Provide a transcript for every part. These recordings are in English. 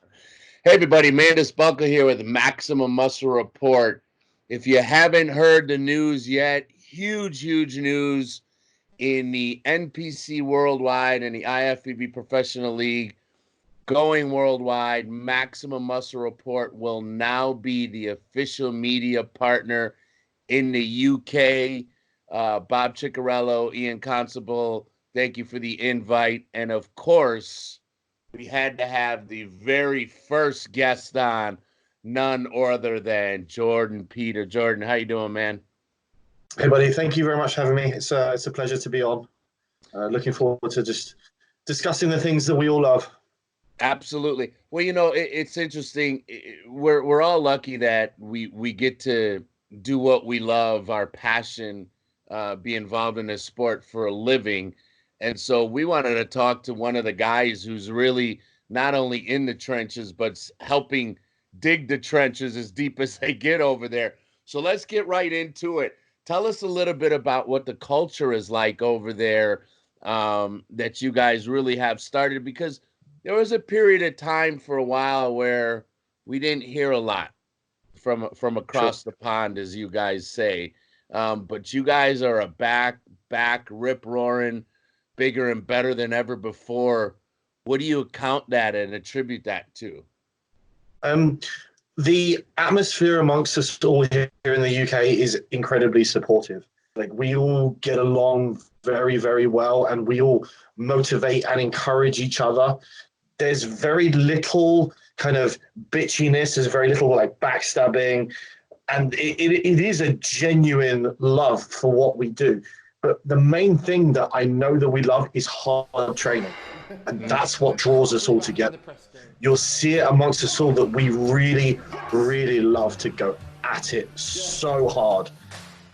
Hey everybody, Mandus here with Maximum Muscle Report. If you haven't heard the news yet, huge news in the NPC Worldwide and the IFBB Professional League going worldwide. Maximum Muscle Report will now be the official media partner in the UK. Bob Ciccarello, Ian Constable, thank you for the invite. And of course, we had to have the very first guest on, none other than Jordan Peter. Jordan, how you doing, man? Hey, buddy. Thank you very much for having me. It's a pleasure to be on. Looking forward to just discussing the things that we all love. Absolutely. Well, it's interesting. We're all lucky that we get to do what we love, our passion, be involved in this sport for a living. And so we wanted to talk to one of the guys who's really not only in the trenches, but helping dig the trenches as deep as they get over there. So let's get right into it. Tell us a little bit about what the culture is like over there, that you guys really have started, because there was a period of time for a while where we didn't hear a lot from across the pond, as you guys say. But you guys are a back rip roaring, bigger and better than ever before. What do you account that and attribute that to? The atmosphere amongst us all here in the UK is incredibly supportive. Like, we all get along very well, and we all motivate and encourage each other. There's very little kind of bitchiness. There's very little like backstabbing, and it is a genuine love for what we do. But the main thing that I know that we love is hard training. And that's what draws us all together. You'll see it amongst us all that we really love to go at it so hard.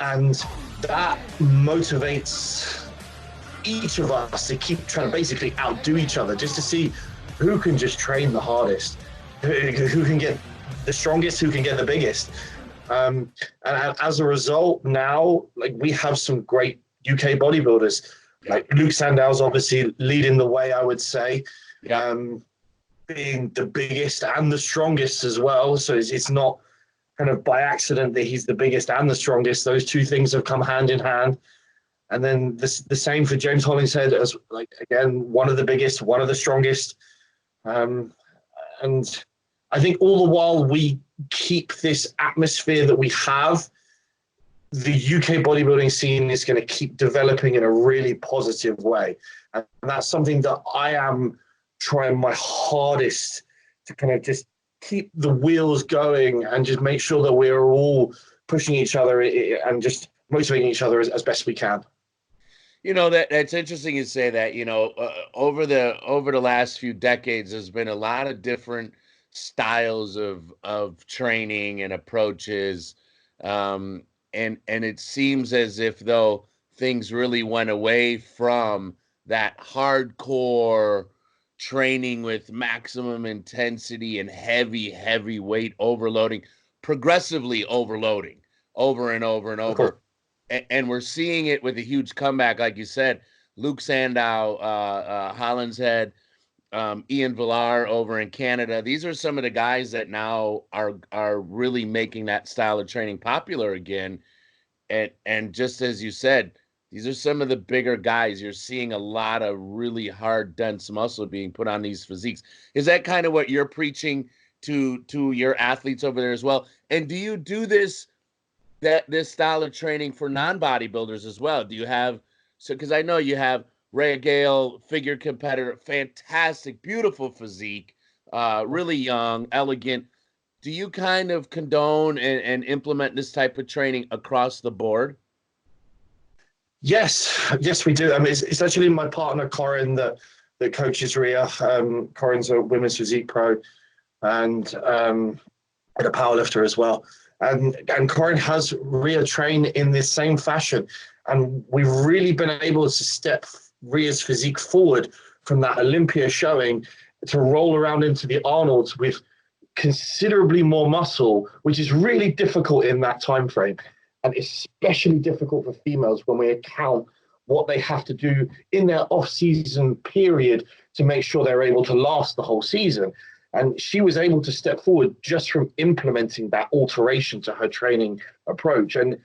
And that motivates each of us to keep trying to basically outdo each other, just to see who can just train the hardest, who can get the strongest, who can get the biggest. And as a result, now, like, we have some great UK bodybuilders. Like Luke Sandow's obviously leading the way, I would say, being the biggest and the strongest as well. So it's not kind of by accident that he's the biggest and the strongest. Those two things have come hand in hand. And then the same for James Hollingshead, as, like, again, one of the biggest, one of the strongest. And I think all the while we keep this atmosphere that we have, the UK bodybuilding scene is going to keep developing in a really positive way. And that's something that I am trying my hardest to kind of just keep the wheels going and just make sure that we're all pushing each other and just motivating each other as best we can. That's interesting you say that. Over the last few decades, there's been a lot of different styles of training and approaches. And it seems as if though things really went away from that hardcore training with maximum intensity and heavy weight overloading, progressively overloading over and over and over. And we're seeing it with a huge comeback, like you said, Luke Sandow, Hollingshead, Ian Villar over in Canada. These are some of the guys that now are really making that style of training popular again. And just as you said, these are some of the bigger guys. You're seeing a lot of really hard, dense muscle being put on these physiques. Is that kind of what you're preaching to your athletes over there as well? And do you do this style of training for non-bodybuilders as well? Do you have, because I know you have Rhea Gale, figure competitor, fantastic, beautiful physique, really young, elegant. Do you kind of condone and implement this type of training across the board? Yes, we do. I mean, it's actually my partner, Corin, that coaches Rhea. Corin's a women's physique pro and a powerlifter as well. And Corin has Rhea train in the same fashion. And we've really been able to step Rhea's physique forward from that Olympia showing to roll around into the Arnold's with considerably more muscle, which is really difficult in that time frame, and especially difficult for females when we account what they have to do in their off-season period to make sure they're able to last the whole season. And she was able to step forward just from implementing that alteration to her training approach. And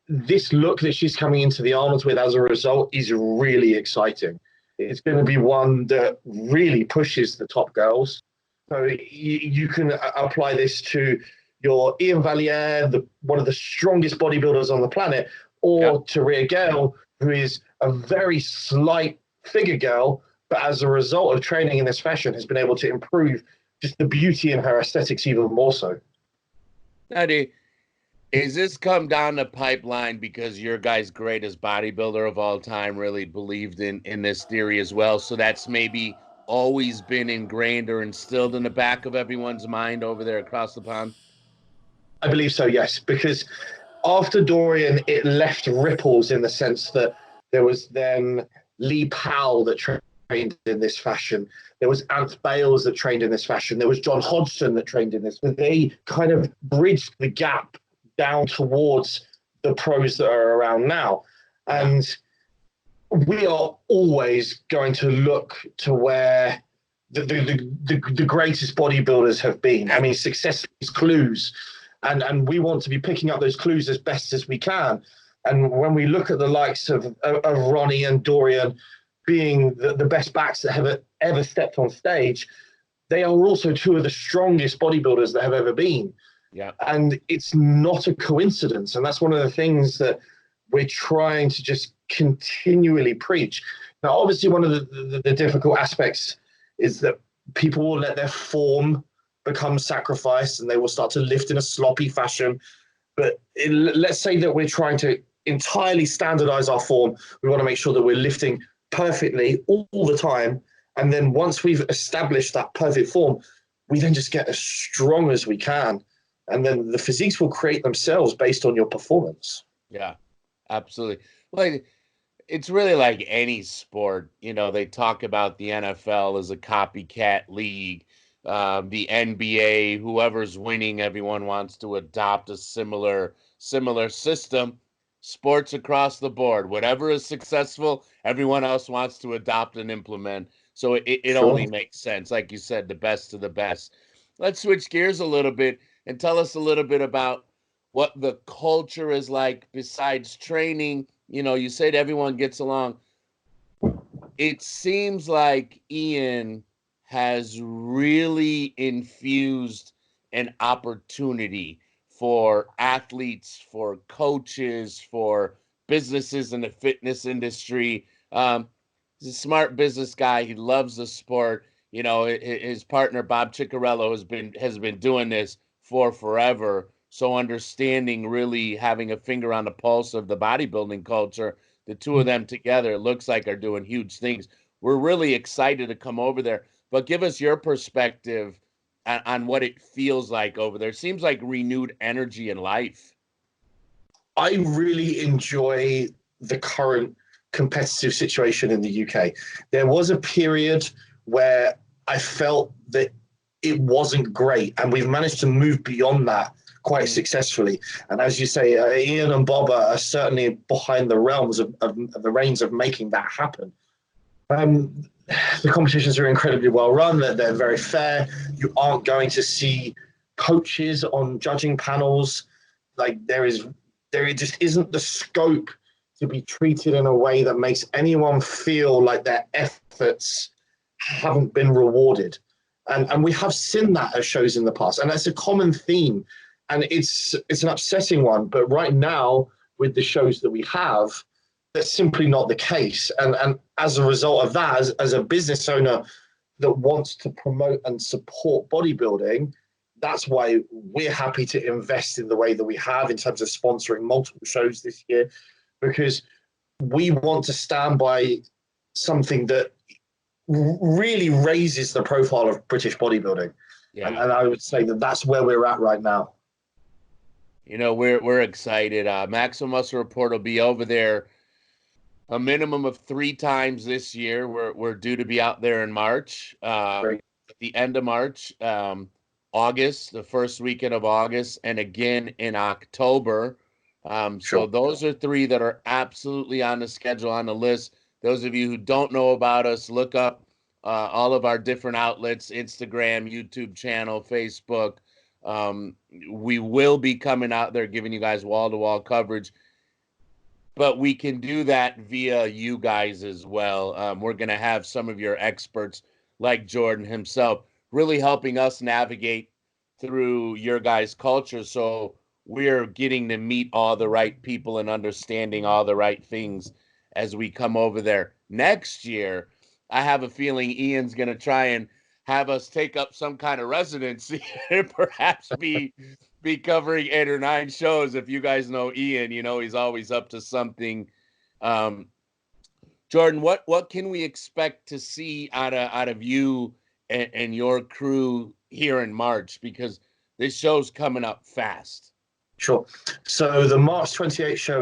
this look that she's coming into the Arnold's with as a result is really exciting. It's going to be one that really pushes the top girls. So you can apply this to your Ian Valier, one of the strongest bodybuilders on the planet, or to Rhea Gale, who is a very slight figure girl, but as a result of training in this fashion has been able to improve just the beauty in her aesthetics even more so. Now, is this come down the pipeline because your guy's greatest bodybuilder of all time really believed in this theory as well? So that's maybe always been ingrained or instilled in the back of everyone's mind over there across the pond? I believe so, yes, because after Dorian, it left ripples in the sense that there was then Lee Powell that trained in this fashion. There was Ant Bales that trained in this fashion. There was John Hodgson that trained in this. But they kind of bridged the gap down towards the pros that are around now. And we are always going to look to where the greatest bodybuilders have been. I mean, success is clues. And we want to be picking up those clues as best as we can. And when we look at the likes of Ronnie and Dorian being the best backs that have ever stepped on stage, they are also two of the strongest bodybuilders that have ever been. Yeah. And it's not a coincidence. And that's one of the things that we're trying to just continually preach. Now, obviously, one of the difficult aspects is that people will let their form become sacrificed and they will start to lift in a sloppy fashion. But let's say that we're trying to entirely standardize our form. We want to make sure that we're lifting perfectly all the time. And then once we've established that perfect form, we then just get as strong as we can. And then the physiques will create themselves based on your performance. Yeah, absolutely. Like, it's really like any sport. You know, they talk about the NFL as a copycat league. The NBA, whoever's winning, everyone wants to adopt a similar system. Sports across the board, whatever is successful, everyone else wants to adopt and implement. So it only makes sense. Like you said, the best of the best. Let's switch gears a little bit and tell us a little bit about what the culture is like besides training. You know, you said everyone gets along. It seems like Ian has really infused an opportunity for athletes, for coaches, for businesses in the fitness industry. He's a smart business guy. He loves the sport. You know, his partner Bob Ciccarello has been doing this for forever. So understanding, really having a finger on the pulse of the bodybuilding culture, the two of them together looks like are doing huge things. We're really excited to come over there. But give us your perspective on what it feels like over there. It seems like renewed energy and life. I really enjoy the current competitive situation in the UK. There was a period where I felt that it wasn't great, and we've managed to move beyond that quite successfully. And as you say, Ian and Bob are certainly behind the realms of the reins of making that happen. The competitions are incredibly well run. They're very fair. You aren't going to see coaches on judging panels. Like there just isn't the scope to be treated in a way that makes anyone feel like their efforts haven't been rewarded. And we have seen that as shows in the past. And that's a common theme. And it's an upsetting one. But right now, with the shows that we have, that's simply not the case. And as a result of that, as a business owner that wants to promote and support bodybuilding, that's why we're happy to invest in the way that we have in terms of sponsoring multiple shows this year, because we want to stand by something that really raises the profile of British bodybuilding. Yeah. And I would say that that's where we're at right now. You know, we're excited. Maximum Muscle Report will be over there a minimum of 3 times this year. We're due to be out there in March, at the end of March, August, the first weekend of August, and again in October. So those are 3 that are absolutely on the schedule, on the list. Those of you who don't know about us, look up all of our different outlets, Instagram, YouTube channel, Facebook. We will be coming out there giving you guys wall-to-wall coverage, but we can do that via you guys as well. We're going to have some of your experts like Jordan himself really helping us navigate through your guys' culture. So we're getting to meet all the right people and understanding all the right things as we come over there. Next year, I have a feeling Ian's going to try and have us take up some kind of residency and perhaps be covering 8 or 9 shows. If you guys know Ian, you know he's always up to something. Um, Jordan, what can we expect to see out of you and your crew here in March? Because this show's coming up fast. Sure. So the March 28th show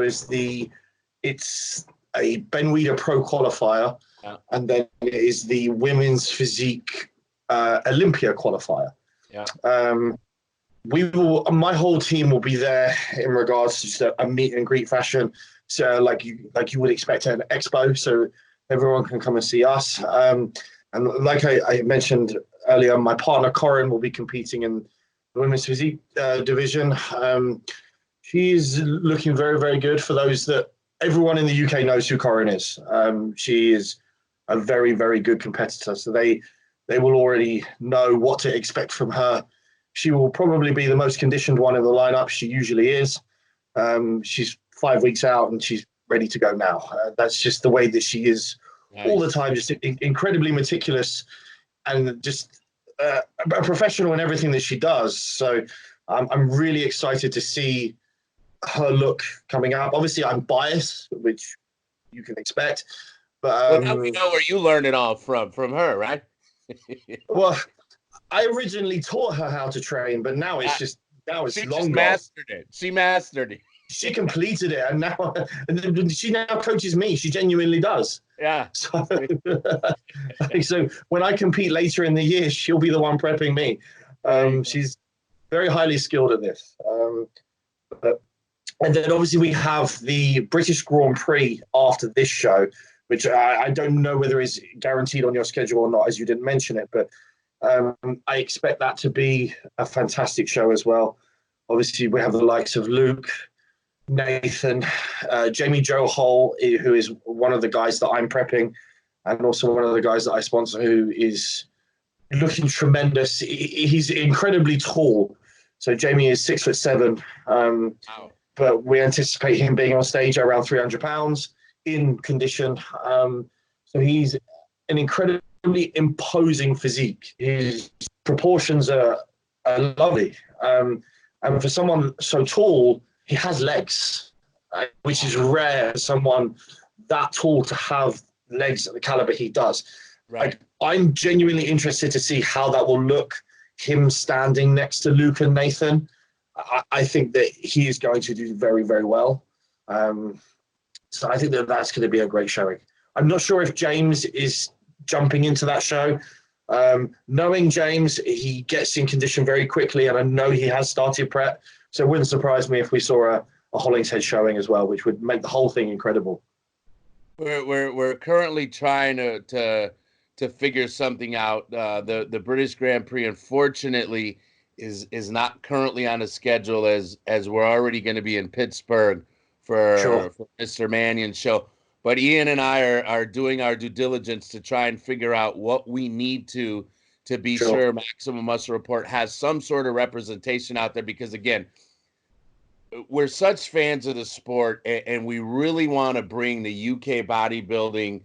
it's a Ben Weider Pro qualifier, Yeah. and then it is the women's physique Olympia qualifier. Yeah. My whole team will be there in regards to just a meet and greet fashion. So like you would expect at an expo, so everyone can come and see us. And like I mentioned earlier, my partner Corin will be competing in the women's physique division. She's looking very, very good. For those that everyone in the UK knows who Corin is. She is a very, very good competitor. So they will already know what to expect from her. She will probably be the most conditioned one in the lineup. She usually is. She's 5 weeks out and she's ready to go now. That's just the way that she is. Nice. All the time, just incredibly meticulous and just a professional in everything that she does. So I'm really excited to see her look coming up. Obviously, I'm biased, which you can expect. But well, now we know where you learned it all from her, right? Well, I originally taught her how to train, but now it's she long gone. Mastered it. She mastered it. She completed it, and now she now coaches me. She genuinely does. Yeah. So when I compete later in the year, she'll be the one prepping me. She's very highly skilled at this. And then obviously we have the British Grand Prix after this show, which I don't know whether is guaranteed on your schedule or not, as you didn't mention it, but I expect that to be a fantastic show as well. Obviously, we have the likes of Luke, Nathan, Jamie Joe Hall, who is one of the guys that I'm prepping, and also one of the guys that I sponsor, who is looking tremendous. He's incredibly tall. So Jamie is 6'7". Wow. But we anticipate him being on stage at around 300 pounds in condition. So he's an incredibly imposing physique. His proportions are lovely. And for someone so tall, he has legs, which is rare for someone that tall to have legs at the caliber he does. Right. I'm genuinely interested to see how that will look, him standing next to Luke and Nathan. I think that he is going to do very, very well. So I think that that's going to be a great showing. I'm not sure if James is jumping into that show. Knowing James, he gets in condition very quickly, and I know he has started prep. So it wouldn't surprise me if we saw a Hollingshead showing as well, which would make the whole thing incredible. We're currently trying to figure something out. The British Grand Prix, unfortunately, is not currently on a schedule as we're already going to be in Pittsburgh for Mr. Mannion's show. But Ian and I are doing our due diligence to try and figure out what we need to be sure Maximum Muscle Report has some sort of representation out there, because again, we're such fans of the sport, and we really want to bring the UK bodybuilding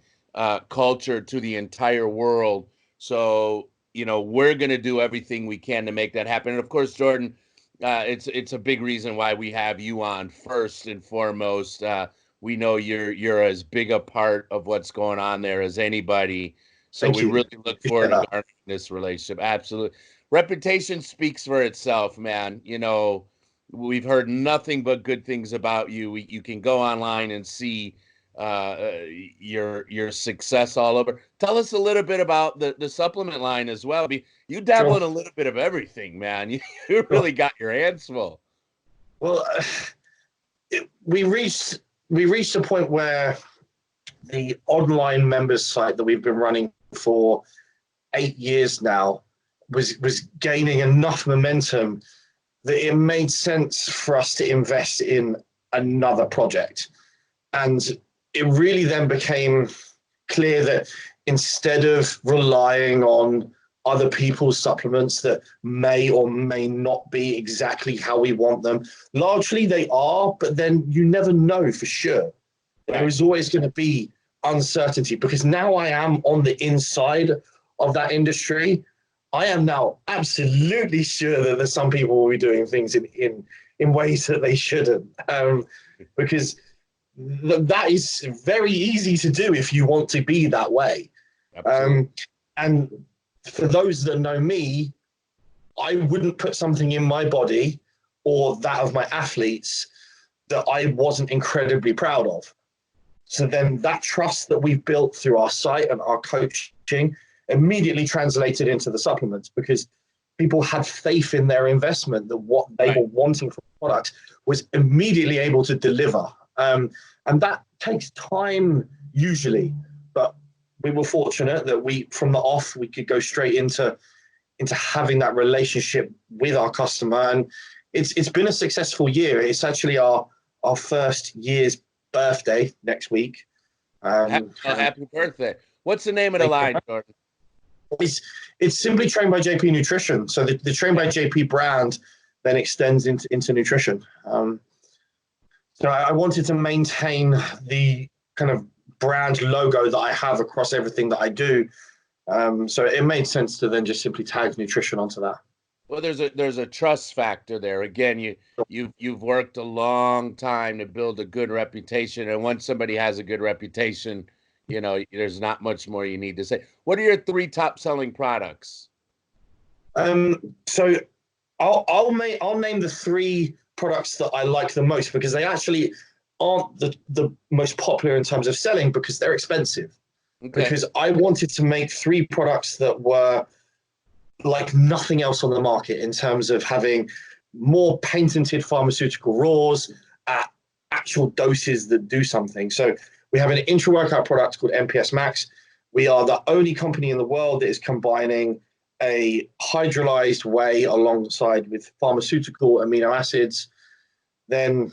culture to the entire world. So, you know, we're going to do everything we can to make that happen. And of course, Jordan, it's a big reason why we have you on first and foremost. We know you're as big a part of what's going on there as anybody. So we really look forward to garnering this relationship. Absolutely. Reputation speaks for itself, man. You know, we've heard nothing but good things about you. You can go online and see your success all over. Tell us a little bit about the supplement line as well. You dabble in a little bit of everything, man. You really got your hands full. Well, we reached a point where the online members site that we've been running for 8 years now was gaining enough momentum that it made sense for us to invest in another project. And it really then became clear that instead of relying on other people's supplements that may or may not be exactly how we want them, largely they are, but then you never know for sure. There is always going to be uncertainty, because now I am on the inside of that industry. I am now absolutely sure that there's some people will be doing things in ways that they shouldn't, because that is very easy to do if you want to be that way. And for those that know me, I wouldn't put something in my body or that of my athletes that I wasn't incredibly proud of. So then that trust that we've built through our site and our coaching immediately translated into the supplements, because people had faith in their investment, that what they were wanting from the product was immediately able to deliver. And that takes time usually, but we were fortunate that from the off, we could go straight into having that relationship with our customer. And it's been a successful year. It's actually our first year's birthday next week. Happy birthday. What's the name of the line, Jordan? It's simply Trained by JP Nutrition. So the Trained by JP brand then extends into nutrition. So I wanted to maintain the kind of brand logo that I have across everything that I do. So it made sense to then just simply tag nutrition onto that. Well, there's a trust factor there. Again, you've worked a long time to build a good reputation, and once somebody has a good reputation, there's not much more you need to say. What are your 3 top selling products? So I'll name the 3 products that I like the most, because they actually aren't the most popular in terms of selling, because they're expensive. Okay. Because I wanted to make 3 products that were like nothing else on the market in terms of having more patented pharmaceutical raws at actual doses that do something. So we have an intra-workout product called MPS Max. We are the only company in the world that is combining a hydrolyzed whey alongside with pharmaceutical amino acids. Then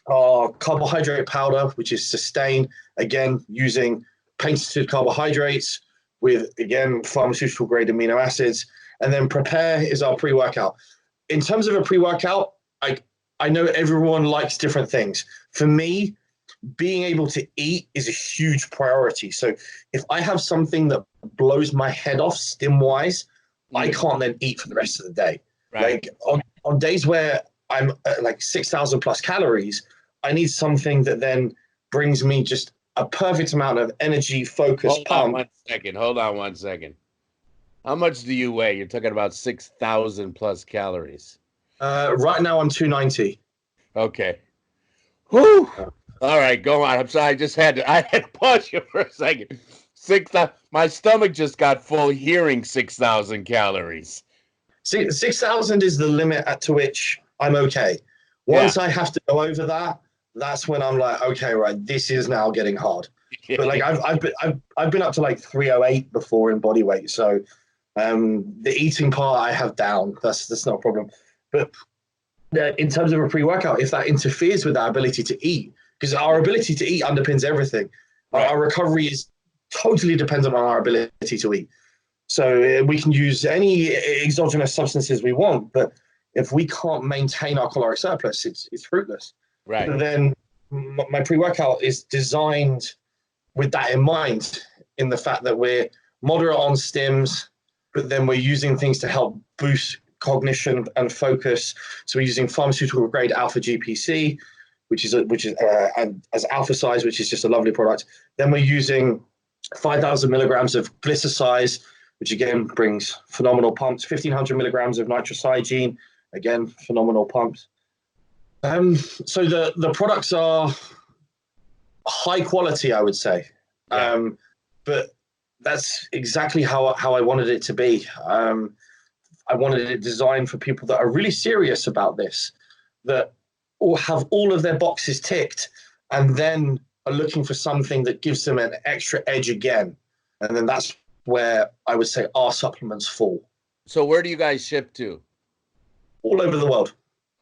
our carbohydrate powder, which is Sustain, again, using patented carbohydrates with, again, pharmaceutical grade amino acids. And then Prepare is our pre-workout. In terms of a pre-workout, I know everyone likes different things. For me, being able to eat is a huge priority. So if I have something that blows my head off stim-wise, I can't then eat for the rest of the day. Right. Like on days where I'm at like 6,000 plus calories, I need something that then brings me just a perfect amount of energy, focus, pump. Hold on one second. How much do you weigh? You're talking about 6,000 plus calories. Right now I'm 290. Okay. Whew. All right, go on. I'm sorry. I had to pause you for a second. 6,000. My stomach just got full hearing 6,000 calories. 6,000 is the limit to which I'm okay. Once I have to go over that, that's when I'm like, okay, right, this is now getting hard. But like I've been up to like 308 before in body weight. So the eating part I have down. That's not a problem. But in terms of a pre-workout, if that interferes with our ability to eat, because our ability to eat underpins everything. Right. Our recovery is totally dependent on our ability to eat. So we can use any exogenous substances we want, but if we can't maintain our caloric surplus, it's fruitless. Right. So then my pre-workout is designed with that in mind, in the fact that we're moderate on stims, but then we're using things to help boost cognition and focus. So we're using pharmaceutical grade alpha GPC, which is and as alpha size, which is just a lovely product. Then we're using 5,000 milligrams of glycosize, which again brings phenomenal pumps. 1,500 milligrams of nitrosygiene, again phenomenal pumps. So the products are high quality, I would say, but that's exactly how I wanted it to be. I wanted it designed for people that are really serious about this, that all have all of their boxes ticked, and then are looking for something that gives them an extra edge again. And then that's where I would say our supplements fall. So where do you guys ship to? All over the world.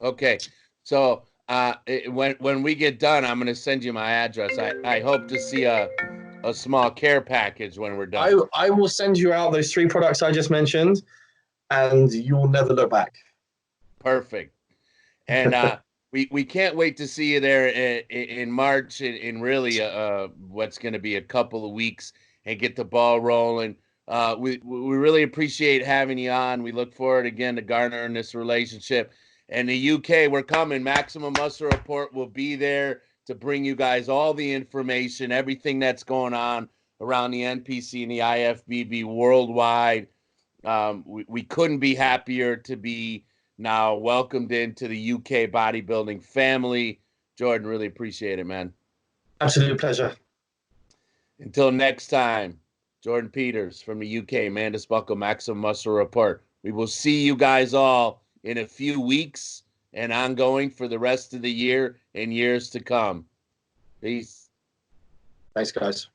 Okay. So when we get done, I'm going to send you my address. I hope to see a small care package when we're done. I will send you out those 3 products I just mentioned, and you will never look back. Perfect. And we can't wait to see you there in March in really what's going to be a couple of weeks and get the ball rolling. We really appreciate having you on. We look forward again to garnering this relationship. And the UK, we're coming. Maximum Muscle Report will be there to bring you guys all the information, everything that's going on around the NPC and the IFBB worldwide. We couldn't be happier to be now welcomed into the UK bodybuilding family. Jordan, really appreciate it, man. Absolute pleasure. Until next time, Jordan Peters from the UK, Mandus Buckle, Maximum Muscle Report. We will see you guys all in a few weeks and ongoing for the rest of the year and years to come. Peace. Thanks, guys.